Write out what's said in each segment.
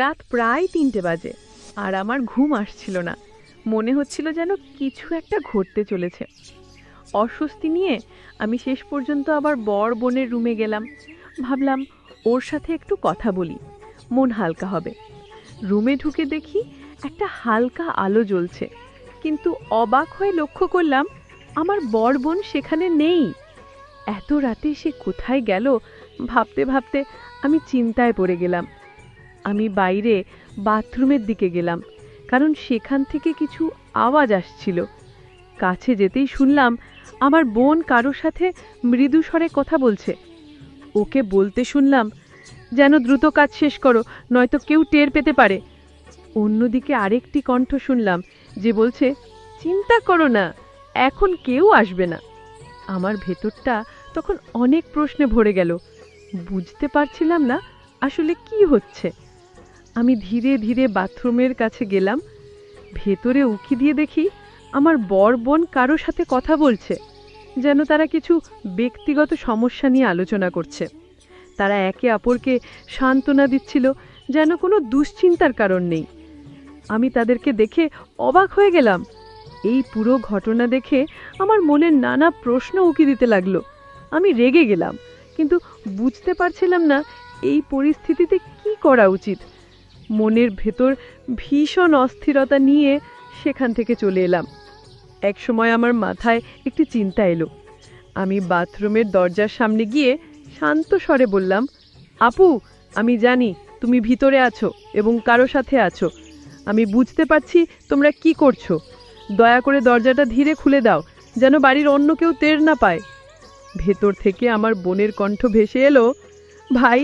রাত প্রায় ৩টে বাজে, আর আমার ঘুম আসছিল না। মনে হচ্ছিল যেন কিছু একটা ঘটতে চলেছে। অস্বস্তি নিয়ে আমি শেষ পর্যন্ত আবার বর বোনের রুমে গেলাম। ভাবলাম ওর সাথে একটু কথা বলি, মন হালকা হবে। রুমে ঢুকে দেখি একটা হালকা আলো জ্বলছে, কিন্তু অবাক হয়ে লক্ষ্য করলাম আমার বর বোন সেখানে নেই। এত রাতে সে কোথায় গেল ভাবতে ভাবতে আমি চিন্তায় পড়ে গেলাম। আমি বাইরে বাথরুমের দিকে গেলাম, কারণ সেখান থেকে কিছু আওয়াজ আসছিল। কাছে যেতেই শুনলাম আমার বোন কারোর সাথে মৃদু স্বরে কথা বলছে। ওকে বলতে শুনলাম, যেন দ্রুত কাজ শেষ করো, নয়তো কেউ টের পেতে পারে। অন্যদিকে আরেকটি কণ্ঠ শুনলাম যে বলছে, চিন্তা করো না, এখন কেউ আসবে না। আমার ভেতরটা তখন অনেক প্রশ্নে ভরে গেল। বুঝতে পারছিলাম না আসলে কি হচ্ছে। আমি ধীরে ধীরে বাথরুমের কাছে গেলাম। ভেতরে উঁকি দিয়ে দেখি আমার বর বোন কারো সাথে কথা বলছে, যেন তারা কিছু ব্যক্তিগত সমস্যা নিয়ে আলোচনা করছে। তারা একে অপরকে সান্ত্বনা দিচ্ছিল, যেন কোনো দুশ্চিন্তার কারণ নেই। আমি তাদেরকে দেখে অবাক হয়ে গেলাম। এই পুরো ঘটনা দেখে আমার মনের নানা প্রশ্ন উকি দিতে লাগলো। আমি রেগে গেলাম, কিন্তু বুঝতে পারছিলাম না এই পরিস্থিতিতে কি করা উচিত। মনের ভেতর ভীষণ অস্থিরতা নিয়ে সেখান থেকে চলে এলাম। এক সময় আমার মাথায় একটি চিন্তা এলো। আমি বাথরুমের দরজার সামনে গিয়ে শান্ত স্বরে বললাম, আপু, আমি জানি তুমি ভিতরে আছো এবং কারো সাথে আছো। আমি বুঝতে পারছি তোমরা কি করছো। দয়া করে দরজাটা ধীরে খুলে দাও, যেন বাড়ির অন্য কেউ টের না পায়। ভেতর থেকে আমার বোনের কণ্ঠ ভেসে এলো, ভাই,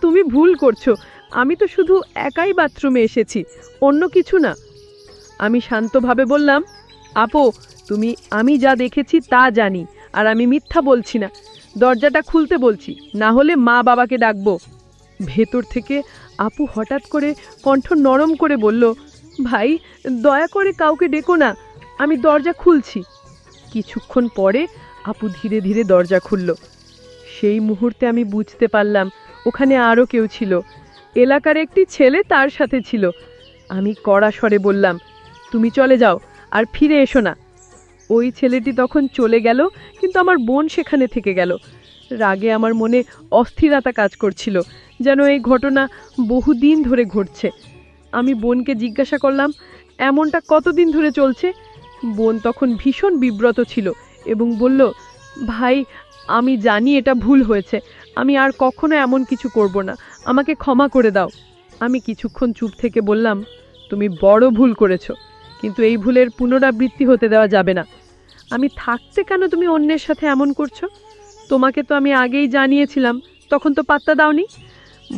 তুমি ভুল করছো। আমি তো শুধু একাই বাথরুমে এসেছি, অন্য কিছু না। আমি শান্তভাবে বললাম, আপু, আমি যা দেখেছি তা জানি, আর আমি মিথ্যা বলছি না। দরজাটা খুলতে বলছি, না হলে মা বাবাকে ডাকবো। ভেতর থেকে আপু হঠাৎ করে কণ্ঠ নরম করে বলল, ভাই, দয়া করে কাউকে ডেকো না, আমি দরজা খুলছি। কিছুক্ষণ পরে আপু ধীরে ধীরে দরজা খুলল। সেই মুহূর্তে আমি বুঝতে পারলাম ওখানে আরও কেউ ছিল। এলাকার একটি ছেলে তার সাথে ছিল। আমি কড়া স্বরে বললাম, তুমি চলে যাও, আর ফিরে এসো না। ওই ছেলেটি তখন চলে গেল, কিন্তু আমার বোন সেখানে থেকে গেল। রাগে আমার মনে অস্থিরতা কাজ করছিল, যেন এই ঘটনা বহুদিন ধরে ঘটছে। আমি বোনকে জিজ্ঞাসা করলাম, এমনটা কতদিন ধরে চলছে? বোন তখন ভীষণ বিব্রত ছিল এবং বলল, ভাই, আমি জানি এটা ভুল হয়েছে। আমি আর কখনো এমন কিছু করব না, আমাকে ক্ষমা করে দাও। আমি কিছুক্ষণ চুপ থেকে বললাম, তুমি বড় ভুল করেছো, কিন্তু এই ভুলের পুনরাবৃত্তি হতে দেওয়া যাবে না। আমি থাকতে কেন তুমি অন্যের সাথে এমন করছো? তোমাকে তো আমি আগেই জানিয়েছিলাম, তখন তো পাত্তা দাওনি।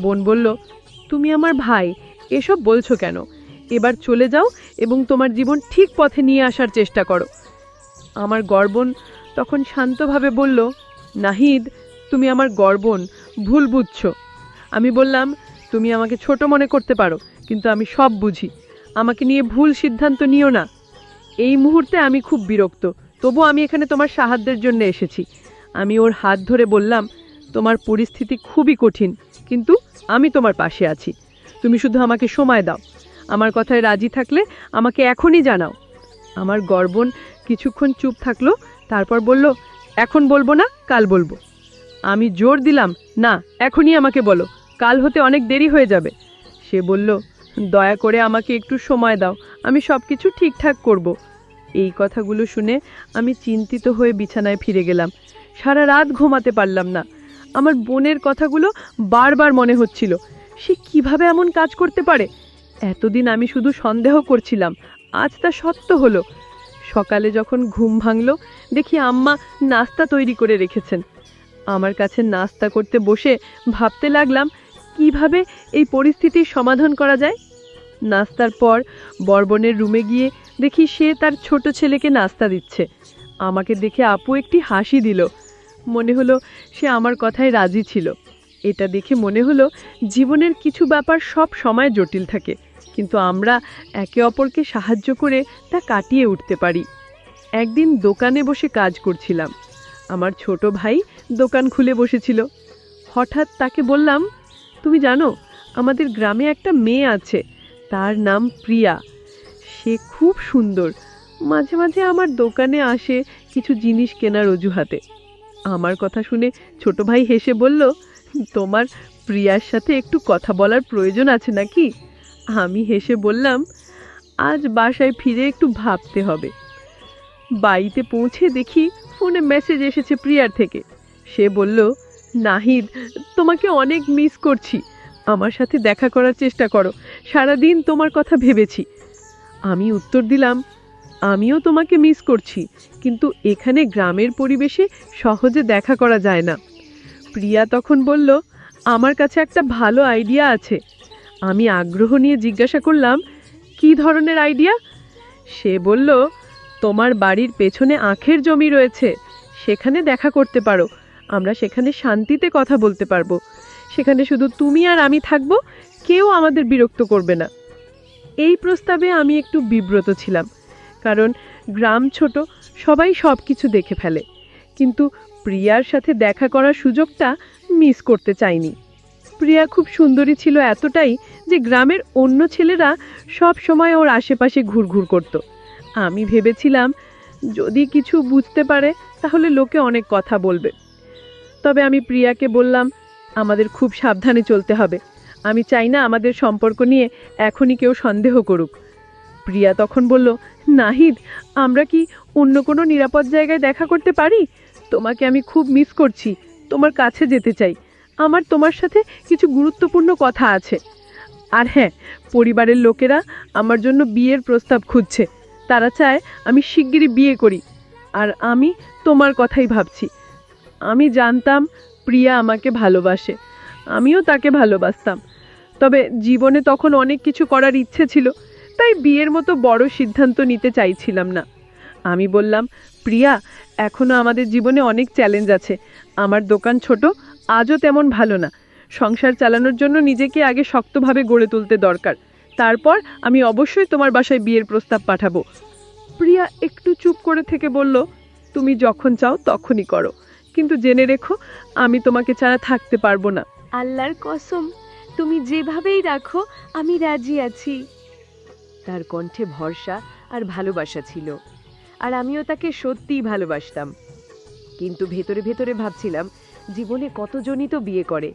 বোন বলল, তুমি আমার ভাই, এসব বলছো কেন? এবার চলে যাও এবং তোমার জীবন ঠিক পথে নিয়ে আসার চেষ্টা করো। আমার গর্বন তখন শান্তভাবে বলল, নাহিদ, তুমি আমার গর্বন ভুল বুঝছো। আমি বললাম, তুমি আমাকে ছোট মনে করতে পারো, কিন্তু আমি সব বুঝি। আমাকে নিয়ে ভুল সিদ্ধান্ত নিও না। এই মুহূর্তে আমি খুব বিরক্ত, তবু আমি এখানে তোমার সাহায্যের জন্য এসেছি। আমি ওর হাত ধরে বললাম, তোমার পরিস্থিতি খুবই কঠিন, কিন্তু আমি তোমার পাশে আছি। তুমি শুধু আমাকে সময় দাও। আমার কথায় রাজি থাকলে আমাকে এখনই জানাও। আমার গর্বন কিছুক্ষণ চুপ থাকলো, তারপর বলল, এখন বলবো না, কাল বলবো। আমি জোর দিলাম, না, এখনই আমাকে বলো, কাল হতে অনেক দেরি হয়ে যাবে। সে বলল, দয়া করে আমাকে একটু সময় দাও, আমি সব কিছু ঠিকঠাক করব। এই কথাগুলো শুনে আমি চিন্তিত হয়ে বিছানায় ফিরে গেলাম। সারা রাত ঘুমাতে পারলাম না। আমার বোনের কথাগুলো বারবার মনে হচ্ছিল। সে কিভাবে এমন কাজ করতে পারে? এতদিন আমি শুধু সন্দেহ করছিলাম, আজ তা সত্য হলো। সকালে যখন ঘুম ভাঙল, দেখি আম্মা নাস্তা তৈরি করে রেখেছেন। আমার কাছে নাস্তা করতে বসে ভাবতে লাগলাম কিভাবে এই পরিস্থিতির সমাধান করা যায়। নাস্তার পর বরবনের রুমে গিয়ে দেখি সে তার ছোট ছেলেকে নাস্তা দিচ্ছে। আমাকে দেখে আপু একটি হাসি দিল। মনে হলো সে আমার কথায় রাজি ছিল। এটা দেখে মনে হলো জীবনের কিছু ব্যাপার সব সময় জটিল থাকে, কিন্তু আমরা একে অপরকে সাহায্য করে তা কাটিয়ে উঠতে পারি। একদিন দোকানে বসে কাজ করছিলাম। আমার ছোট ভাই দোকান খুলে বসেছিল। হঠাৎ তাকে বললাম, তুমি জানো, আমাদের গ্রামে একটা মেয়ে আছে, তার নাম প্রিয়া। সে খুব সুন্দর। মাঝে মাঝে আমার দোকানে আসে কিছু জিনিস কেনার অজুহাতে। আমার কথা শুনে ছোট ভাই হেসে বলল, তোমার প্রিয়ার সাথে একটু কথা বলার প্রয়োজন আছে নাকি? আমি হেসে বললাম, আজ বাসায় ফিরে একটু ভাবতে হবে। বাড়িতে পৌঁছে দেখি ফোনে মেসেজ এসেছে প্রিয়ার থেকে। সে বলল, নাহিদ, তোমাকে অনেক মিস করছি, আমার সাথে দেখা করার চেষ্টা করো, সারাদিন তোমার কথা ভেবেছি। আমি উত্তর দিলাম, আমিও তোমাকে মিস করছি, কিন্তু এখানে গ্রামের পরিবেশে সহজে দেখা করা যায় না। প্রিয়া তখন বলল, আমার কাছে একটা ভালো আইডিয়া আছে। আমি আগ্রহ নিয়ে জিজ্ঞাসা করলাম, কী ধরনের আইডিয়া? সে বলল, তোমার বাড়ির পেছনে আখের জমি রয়েছে, সেখানে দেখা করতে পারো। আমরা সেখানে শান্তিতে কথা বলতে পারবো। সেখানে শুধু তুমি আর আমি থাকবো, কেউ আমাদের বিরক্ত করবে না। এই প্রস্তাবে আমি একটু বিব্রত ছিলাম, কারণ গ্রাম ছোট, সবাই সব কিছু দেখে ফেলে। কিন্তু প্রিয়ার সাথে দেখা করার সুযোগটা মিস করতে চাইনি। প্রিয়া খুব সুন্দরী ছিল এতটাই যে গ্রামের অন্য ছেলেরা সব সময় ওর আশেপাশে ঘুরঘুর করত। আমি ভেবেছিলাম যদি কিছু বুঝতে পারে তাহলে লোকে অনেক কথা বলবে। তবে আমি প্রিয়াকে বললাম, আমাদের খুব সাবধানে চলতে হবে। আমি চাই না আমাদের সম্পর্ক নিয়ে এখনই কেউ সন্দেহ করুক। প্রিয়া তখন বলল, নাহিদ, আমরা কি অন্য কোনো নিরাপদ জায়গায় দেখা করতে পারি? তোমাকে আমি খুব মিস করছি, তোমার কাছে যেতে চাই। আমার তোমার সাথে কিছু গুরুত্বপূর্ণ কথা আছে। আর হ্যাঁ, পরিবারের লোকেরা আমার জন্য বিয়ের প্রস্তাব খুঁজছে। তারা চায় আমি শিগগিরই বিয়ে করি, আর আমি তোমার কথাই ভাবছি। আমি জানতাম প্রিয়া আমাকে ভালোবাসে, আমিও তাকে ভালোবাসতাম। তবে জীবনে তখন অনেক কিছু করার ইচ্ছে ছিল, তাই বিয়ের মতো বড় সিদ্ধান্ত নিতে চাইছিলাম না। আমি বললাম, প্রিয়া, এখনো আমাদের জীবনে অনেক চ্যালেঞ্জ আছে। আমার দোকান ছোট, আজও তেমন ভালো না। সংসার চালানোর জন্য নিজেকে আগে শক্তভাবে গড়ে তুলতে দরকার। তারপর আমি অবশ্যই তোমার বাসায় বিয়ের প্রস্তাব পাঠাবো। প্রিয়া একটু চুপ করে থেকে বলল, তুমি যখন চাও তখনই করো, কিন্তু জেনে রেখো আমি তোমাকে ছাড়া থাকতে পারবো না। আল্লাহর কসম, তুমি যেভাবেই রাখো আমি রাজি আছি। তার কণ্ঠে ভরসা আর ভালোবাসা ছিল, আর আমিও তাকে সত্যিই ভালোবাসতাম। কিন্তু ভেতরে ভেতরে ভাবছিলাম, জীবনে কতজনই তো বিয়ে করে,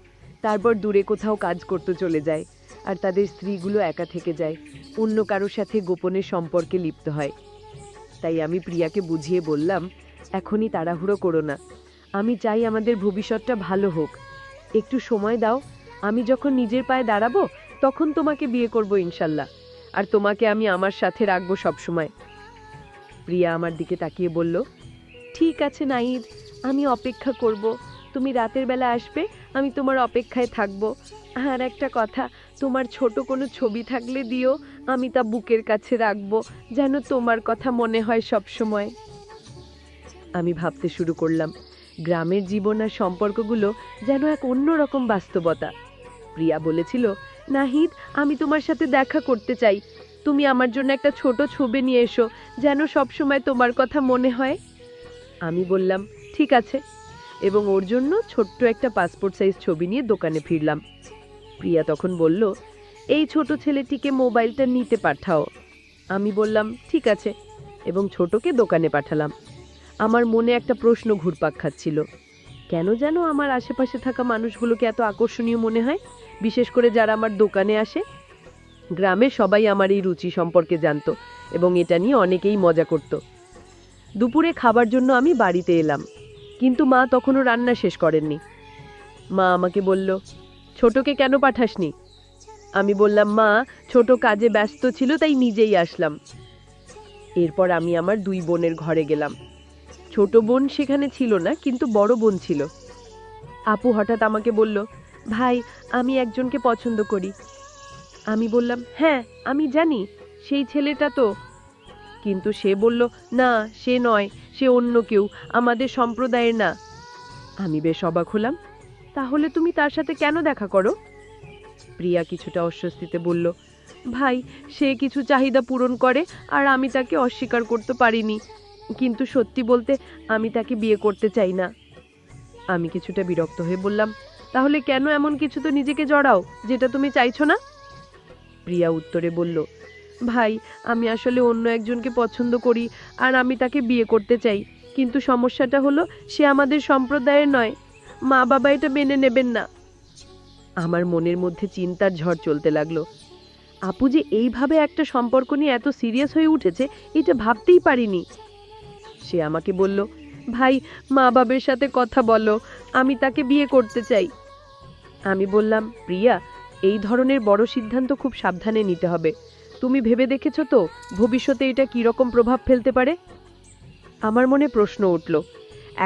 তারপর দূরে কোথাও কাজ করতে চলে যায়, আর তাদের স্ত্রীগুলো একা থেকে যায়, অন্য কারোর সাথে গোপনে সম্পর্কে লিপ্ত হয়। তাই আমি প্রিয়াকে বুঝিয়ে বললাম, এখনই তাড়াহুড়ো করো না। আমি চাই আমাদের ভবিষ্যৎটা ভালো হোক। একটু সময় দাও, আমি যখন নিজের পায়ে দাঁড়াবো তখন তোমাকে বিয়ে করব ইনশাল্লাহ, আর তোমাকে আমি আমার সাথে রাখবো সবসময়। প্রিয়া আমার দিকে তাকিয়ে বলল, ঠিক আছে নাহিদ, আমি অপেক্ষা করব। তুমি রাতের বেলা আসবে, আমি তোমার অপেক্ষায় থাকবো। আর একটা কথা, তোমার ছোট কোনো ছবি থাকলে দিও, আমি তা বুকের কাছে রাখবো, যেন তোমার কথা মনে হয় সব সময়। আমি ভাবতে শুরু করলাম, গ্রামের জীবন আর সম্পর্কগুলো যেন এক অন্যরকম বাস্তবতা। প্রিয়া বলেছিল, নাহিদ, আমি তোমার সাথে দেখা করতে চাই। তুমি আমার জন্য একটা ছোট ছবি নিয়ে এসো, যেন সব সময় তোমার কথা মনে হয়। আমি বললাম, ঠিক আছে, এবং ওর জন্য ছোট্ট একটা পাসপোর্ট সাইজ ছবি নিয়ে দোকানে ফিরলাম। প্রিয়া তখন বলল, এই ছোট ছেলেটিকে মোবাইলটা নিতে পাঠাও। আমি বললাম, ঠিক আছে, এবং ছোটকে দোকানে পাঠালাম। আমার মনে একটা প্রশ্ন ঘুরপাক খাচ্ছিল, কেন যেন আমার আশেপাশে থাকা মানুষগুলোকে এত আকর্ষণীয় মনে হয়, বিশেষ করে যারা আমার দোকানে আসে। গ্রামের সবাই আমার এই রুচি সম্পর্কে জানতো, এবং এটা নিয়ে অনেকেই মজা করত। দুপুরে খাবার জন্য আমি বাড়িতে এলাম, কিন্তু মা তখনও রান্না শেষ করেননি। মা আমাকে বলল, ছোটকে কেন পাঠাসনি? আমি বললাম, মা, ছোট কাজে ব্যস্ত ছিল, তাই নিজেই আসলাম। এরপর আমি আমার দুই বোনের ঘরে গেলাম। ছোট বোন সেখানে ছিল না, কিন্তু বড় বোন ছিল। আপু হঠাৎ আমাকে বলল, ভাই, আমি একজনকে পছন্দ করি। আমি বললাম, হ্যাঁ, আমি জানি, সেই ছেলেটা তো। কিন্তু সে বলল, না, সে নয়, সে অন্য কেউ, আমাদের সম্প্রদায়ের না। আমি বেশ অবাক হলাম, তাহলে তুমি তার সাথে কেন দেখা করো? প্রিয়া কিছুটা অস্বস্তিতে বলল, ভাই, সে কিছু চাহিদা পূরণ করে, আর আমি তাকে অস্বীকার করতে পারিনি। কিন্তু সত্যি বলতে, আমি তাকে বিয়ে করতে চাই না। আমি কিছুটা বিরক্ত হয়ে বললাম, তাহলে কেন এমন কিছু তো নিজেকে জড়াও যেটা তুমি চাইছো না? প্রিয়া উত্তরে বলল, ভাই, আমি আসলে অন্য একজনকে পছন্দ করি আর আমি তাকে বিয়ে করতে চাই, কিন্তু সমস্যাটা হলো সে আমাদের সম্প্রদায়ের নয়, মা বাবা এটা মেনে নেবেন না। আমার মনের মধ্যে চিন্তার ঝড় চলতে লাগলো। আপু যে এইভাবে একটা সম্পর্ক নিয়ে এত সিরিয়াস হয়ে উঠেছে এটা ভাবতেই পারিনি। সে আমাকে বলল, ভাই, মা বাবার সাথে কথা বলো, আমি তাকে বিয়ে করতে চাই। আমি বললাম, প্রিয়া, এই ধরনের বড় সিদ্ধান্ত খুব সাবধানে নিতে হবে। তুমি ভেবে দেখেছো তো ভবিষ্যতে এটা কি রকম প্রভাব ফেলতে পারে? আমার মনে প্রশ্ন উঠল,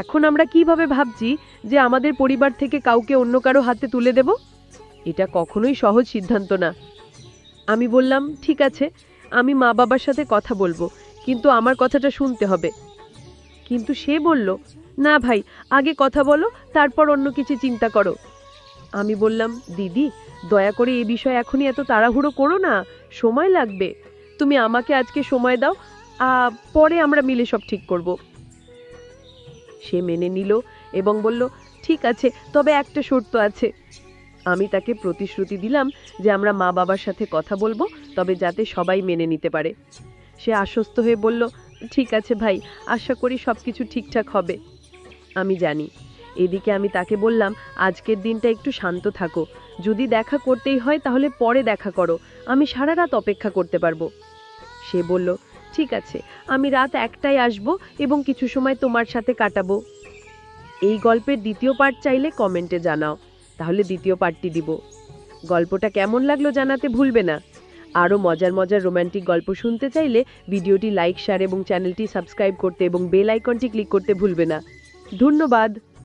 এখন আমরা কিভাবে ভাবছি যে আমাদের পরিবার থেকে কাউকে অন্য কারো হাতে তুলে দেব? এটা কখনোই সহজ সিদ্ধান্ত না। আমি বললাম, ঠিক আছে, আমি মা বাবার সাথে কথা বলবো, কিন্তু আমার কথাটা শুনতে হবে। কিন্তু সে বলল, না ভাই, আগে কথা বলো, তারপর অন্য কিছু চিন্তা করো। আমি বললাম, দিদি, দয়া করে এই বিষয়ে এখনই এত তাড়াহুড়ো করো না, সময় লাগবে। তুমি আমাকে আজকে সময় দাও, পরে আমরা মিলে সব ঠিক করব। সে মেনে নিল এবং বলল, ঠিক আছে, তবে একটা শর্ত আছে। আমি তাকে প্রতিশ্রুতি দিলাম যে আমরা মা বাবার সাথে কথা বলবো, তবে যাতে সবাই মেনে নিতে পারে। সে আশ্বস্ত হয়ে বলল, ঠিক আছে ভাই, আশা করি সবকিছু ঠিকঠাক হবে। আমি জানি। এদিকে আমি তাকে বললাম, আজকের দিনটা একটু শান্ত থাকো, যদি দেখা করতেই হয় তাহলে পরে দেখা করো, আমি সারা রাত অপেক্ষা করতে পারবো। সে বলল, ঠিক আছে, আমি রাত 1টায় আসবো এবং কিছু সময় তোমার সাথে কাটাবো। এই গল্পের দ্বিতীয় পার্ট চাইলে কমেন্টে জানাও, তাহলে দ্বিতীয় পার্টটি দিব। গল্পটা কেমন লাগলো জানাতে ভুলবে না। আরও মজার মজার রোমান্টিক গল্প শুনতে চাইলে ভিডিওটি লাইক, শেয়ার এবং চ্যানেলটি সাবস্ক্রাইব করতে এবং বেল আইকনটি ক্লিক করতে ভুলবে না। ধন্যবাদ।